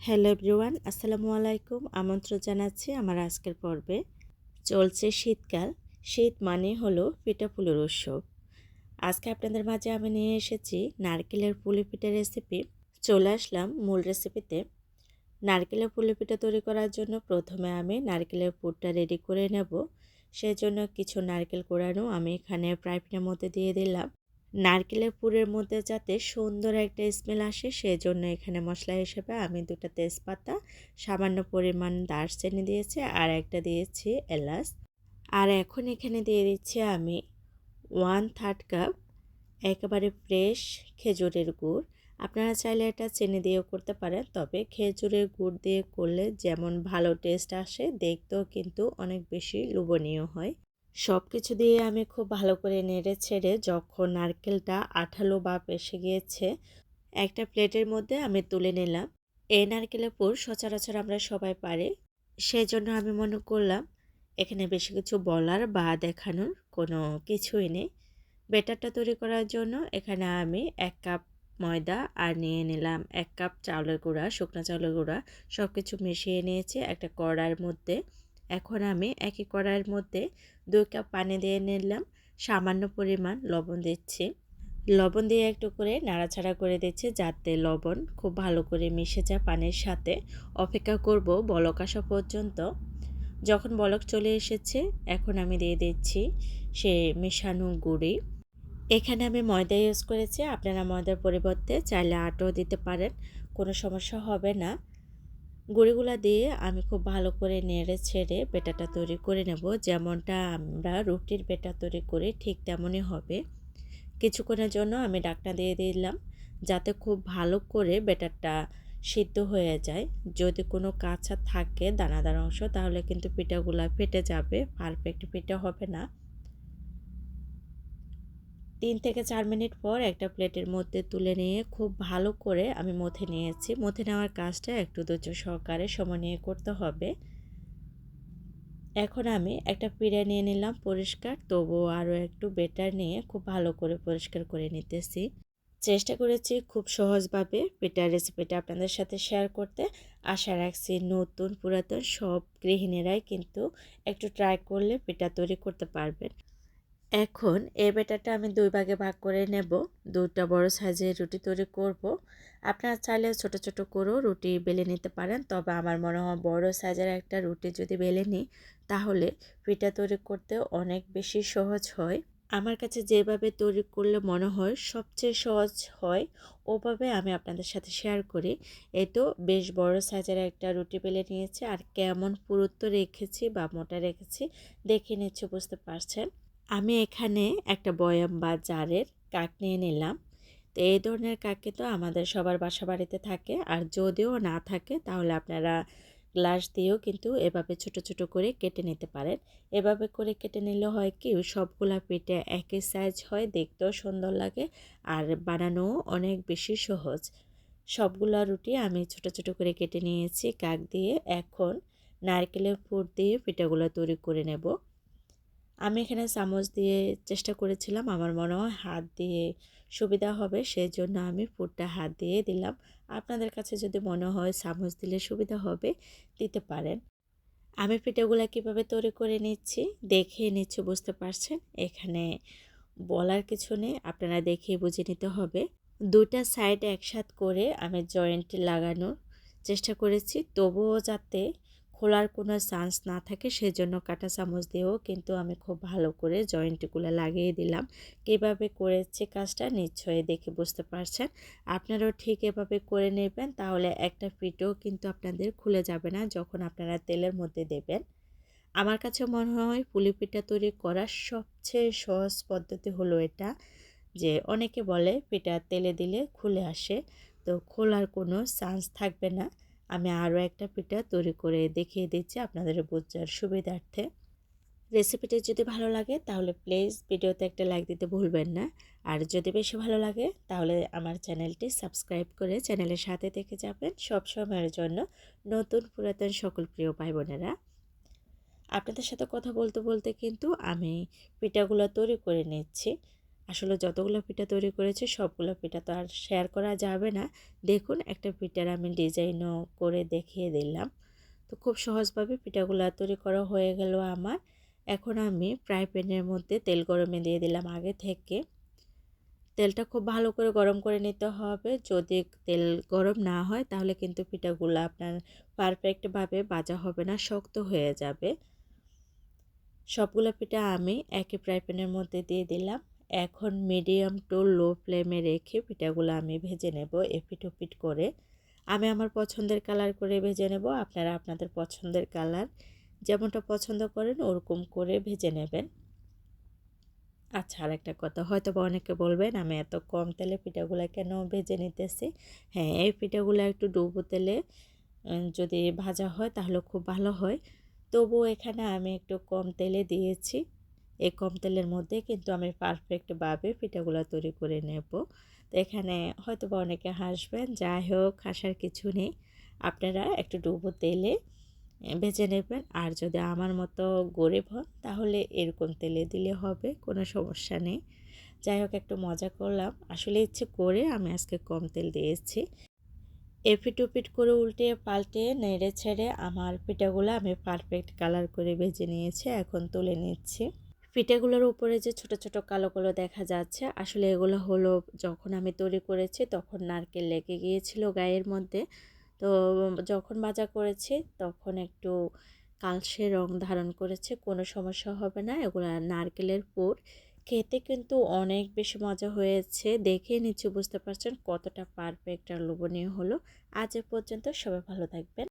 Hello everyone, আসসালামু আলাইকুম। আমন্ত্রণ জানাচ্ছি আমার আজকের পর্বে। চলছে শীতকাল, শীত মানে হলো পিঠাপুলির উৎসব। আজকে আপনাদের মাঝে আমি নিয়ে এসেছি নারকেলের পুলি পিঠা রেসিপি। চলে আসলাম মূল রেসিপিতে। নারকেলের পুলি পিঠা তৈরি করার জন্য প্রথমে আমি নারকেলের পুরটা রেডি করে নেব। সেজন্য কিছু নারকেল কোড়ানো আমি এখানে ফ্রাই প্যানের মধ্যে দিয়ে দিলাম। নারকেলের পুরের মধ্যে যাতে সুন্দর একটা স্মেল আসে সেজন্য এখানে মশলা হিসেবে আমি 2টা তেজপাতা, সামান্য পরিমাণ দারচিনি দিয়েছি আর একটা দিয়েছি এলাচ। আর এখন এখানে দিয়ে দিচ্ছি আমি 1/3 কাপ একেবারে ফ্রেশ খেজুরের গুড়। আপনারা চাইলে এটা চিনি দিয়েও করতে পারেন, তবে খেজুরের গুড় দিয়ে করলে যেমন ভালো টেস্ট আসে, দেখতেও কিন্তু অনেক বেশি লোভনীয় হয়। সব কিছু দিয়ে আমি খুব ভালো করে নেড়ে ছেড়ে যখন নারকেলটা আঠালো ভাব এসে গিয়েছে, একটা প্লেটের মধ্যে আমি তুলে নিলাম। এই নারকেলের পুর সচরাচর আমরা সবাই পারি, সেজন্য আমি মনে করলাম এখানে বেশি কিছু বলার বা দেখানোর কোনো কিছুই নেই। ব্যাটারটা তৈরি করার জন্য এখানে আমি 1 কাপ ময়দা আর নিয়ে নিলাম 1 কাপ চাউলের গুঁড়া, শুকনো চাউলের গুঁড়া। সব কিছু মিশিয়ে নিয়েছি একটা কড়াইয়ের মধ্যে। এখন আমি একই কড়াইয়ের মধ্যে 2 কাপ পানি দিয়ে নিলাম, সামান্য পরিমাণ লবণ দিচ্ছি। লবণ দিয়ে একটু করে নাড়াচাড়া করে দিচ্ছি যাতে লবণ খুব ভালো করে মিশে যায় পানির সাথে। অপেক্ষা করব বলক আসা পর্যন্ত। যখন বলক চলে এসেছে, এখন আমি দিয়ে দিচ্ছি সে মেশানো গুঁড়ি। এখানে আমি ময়দা ইউজ করেছি, আপনারা ময়দার পরিবর্তে চাইলে আটাও দিতে পারেন, কোনো সমস্যা হবে না। গুঁড়িগুলো দিয়ে আমি খুব ভালো করে নেড়ে ছেড়ে বেটাটা তৈরি করে নেব। যেমনটা আমরা রুটির বেটা তৈরি করি ঠিক তেমনই হবে। কিছুক্ষণের জন্য আমি ঢাকনা দিয়ে দিলাম যাতে খুব ভালো করে বেটারটা সিদ্ধ হয়ে যায়। যদি কোনো কাঁচা থাকে দানাদার অংশ তাহলে কিন্তু পিঠাগুলো ফেটে যাবে, পারফেক্ট পিঠা হবে না। 3 থেকে 4 মিনিট পর একটা প্লেটের মধ্যে তুলে নিয়ে খুব ভালো করে আমি মথে নিয়েছি। মথে নেওয়ার কাজটা একটু ধৈর্য সহকারে সময় নিয়ে করতে হবে। এখন আমি একটা পিঁড়া নিয়ে নিলাম পরিষ্কার, তবুও আরও একটু বেটার নিয়ে খুব ভালো করে পরিষ্কার করে নিতেছি। চেষ্টা করেছি খুব সহজভাবে পিঠার রেসিপিটা আপনাদের সাথে শেয়ার করতে। আশা রাখছি নতুন পুরাতন সব গৃহিণীরাই কিন্তু একটু ট্রাই করলে পিঠা তৈরি করতে পারবেন। এখন এই ব্যাটারটা আমি 2 ভাগে ভাগ করে নেব। 2টা বড় সাইজের রুটি তৈরি করব। আপনারা চাইলে ছোট ছোট করেও রুটি বেলে নিতে পারেন, তবে আমার মনে হয় বড় সাইজের একটা রুটি যদি বেলে নিই তাহলে পিঠা তৈরি করতে অনেক বেশি সহজ হয়। আমার কাছে যেভাবে তৈরি করলে মনে হয় সবচেয়ে সহজ হয়, ওভাবে আমি আপনাদের সাথে শেয়ার করি। এই তো বেশ বড় সাইজের একটা রুটি বেলে নিয়েছি, আর কেমন পুরুত্ব রেখেছি বা মোটা রেখেছি দেখে নিচ্ছে, বুঝতে পারছেন। আমি এখানে একটা বয়াম বা জারের কাক নিয়ে নিলাম। তো এই ধরনের কাক কিন্তু আমাদের সবার বাসা বাড়িতে থাকে, আর যদিও না থাকে তাহলে আপনারা গ্লাস দিয়েও কিন্তু এভাবে ছোট ছোট করে কেটে নিতে পারেন। এভাবে করে কেটে নিলে হয় কি সবগুলা পিঠে একই সাইজ হয়, দেখতেও সুন্দর লাগে আর বানানোও অনেক বেশি সহজ। সবগুলা রুটি আমি ছোট ছোট করে কেটে নিয়েছি কাক দিয়ে। এখন নারকেলের পুর দিয়ে পিঠাগুলো তৈরি করে নেব। আমি এখানে চামচ দিয়ে চেষ্টা করেছিলাম, আমার মনে হয় হাত দিয়ে সুবিধা হবে, সেই জন্য আমি পুরটা হাত দিয়ে দিলাম। আপনাদের কাছে যদি মনে হয় চামচ দিলে সুবিধা হবে, দিতে পারেন। আমি পিঠাগুলো কিভাবে তৈরি করে নিচ্ছি দেখে নিচ্ছি, বুঝতে পারছেন। এখানে বলার কিছু নেই, আপনারা দেখে বুঝে নিতে হবে। 2টা সাইড একসাথ করে আমি জয়েন্ট লাগানোর চেষ্টা করেছি, তবুও যাতে খোলার কোনো চান্স না থাকে সেজন্য কাঁটা চামচ দিয়েও কিন্তু আমি খুব ভালো করে জয়েন্টগুলো লাগিয়ে দিলাম। কীভাবে করেছি কাজটা নিশ্চয়ই দেখে বুঝতে পারছেন। আপনারাও ঠিক এভাবে করে নেবেন, তাহলে একটা পিঠও কিন্তু আপনাদের খুলে যাবে না যখন আপনারা তেলের মধ্যে দেবেন। আমার কাছে মনে হয় পুলি পিঠা তৈরি করার সবচেয়ে সহজ পদ্ধতি হলো এটা, যে অনেকে বলে পিঠা তেলে দিলে খুলে আসে, তো খোলার কোনো চান্স থাকবে না। আমি আরও একটা পিঠা তৈরি করে দেখিয়ে দিচ্ছি আপনাদের বোঝার সুবিধার্থে। রেসিপিটি যদি ভালো লাগে তাহলে প্লিজ ভিডিওতে একটা লাইক দিতে ভুলবেন না। আর যদি বেশি ভালো লাগে তাহলে আমার চ্যানেলটি সাবস্ক্রাইব করে চ্যানেলের সাথে থেকে যাবেন সব সময়ের জন্য। নতুন পুরাতন সকল প্রিয় ভাই বোনেরা, আপনাদের সাথে কথা বলতে বলতে কিন্তু আমি পিঠাগুলো তৈরি করে নিচ্ছি। আসলে যতগুলো পিঠা তৈরি করেছি সবগুলো পিঠা তো আর শেয়ার করা যাবে না। দেখুন একটা পিঠার আমি ডিজাইনও করে দেখিয়ে দিলাম। তো খুব সহজভাবে পিঠাগুলো তৈরি করা হয়ে গেল আমার। এখন আমি ফ্রাই প্যানের মধ্যে তেল গরমে দিয়ে দিলাম আগে থেকে। তেলটা খুব ভালো করে গরম করে নিতে হবে। যদি তেল গরম না হয় তাহলে কিন্তু পিঠাগুলো আপনার পারফেক্টভাবে ভাজা হবে না, শক্ত হয়ে যাবে। সবগুলো পিঠা আমি একই ফ্রাই প্যানের মধ্যে দিয়ে দিলাম। এখন মিডিয়াম টু লো ফ্লেমে রেখে পিঠাগুলো আমি ভেজে নেব এপিট ওপিট করে। আমি আমার পছন্দের কালার করে ভেজে নেব, আপনারা আপনাদের পছন্দের কালার যেমনটা পছন্দ করেন ওরকম করে ভেজে নেবেন। আচ্ছা, আর একটা কথা, হয়তো বা অনেকে বলবেন আমি এত কম তেলে পিঠাগুলো কেন ভেজে নিতেছি। হ্যাঁ, এই পিঠাগুলো একটু ডুবো তেলে যদি ভাজা হয় তাহলে খুব ভালো হয়। তবুও এখানে আমি একটু কম তেলে দিয়েছি। এই কম তেলের মধ্যে কিন্তু আমি পারফেক্টভাবে পিঠাগুলো তৈরি করে নেব। তো এখানে হয়তো বা অনেকে হাসবেন, যাই হোক হাসার কিছু নেই। আপনারা একটু ডুবো তেলে ভেজে নেবেন। আর যদি আমার মতো গরিব হন তাহলে এরকম তেলে দিলে হবে, কোনো সমস্যা নেই। যাই হোক, একটু মজা করলাম, আসলে ইচ্ছে করে আমি আজকে কম তেল দিয়েছি। এপিট ওপিট করে উল্টে পাল্টে নেড়ে ছেড়ে আমার পিঠাগুলো আমি পারফেক্ট কালার করে ভেজে নিয়েছি। এখন তুলে নিচ্ছি। পিঠাগুলোর উপরে যে ছোট ছোট কালো কালো দেখা যাচ্ছে, আসলে এগুলো হলো যখন আমি তৈরি করেছি তখন নারকেল লেগে গিয়েছিল গায়ের মধ্যে। তো যখন ভাজা করেছি তখন একটু কালচে রং ধারণ করেছে, কোনো সমস্যা হবে না। এগুলো নারকেলের পুর, খেতে কিন্তু অনেক বেশি মজা হয়েছে। দেখে নিশ্চয়ই বুঝতে পারছেন কতটা পারফেক্ট আর লোভনীয় হলো। আজ এ পর্যন্ত, সবাই ভালো থাকবেন।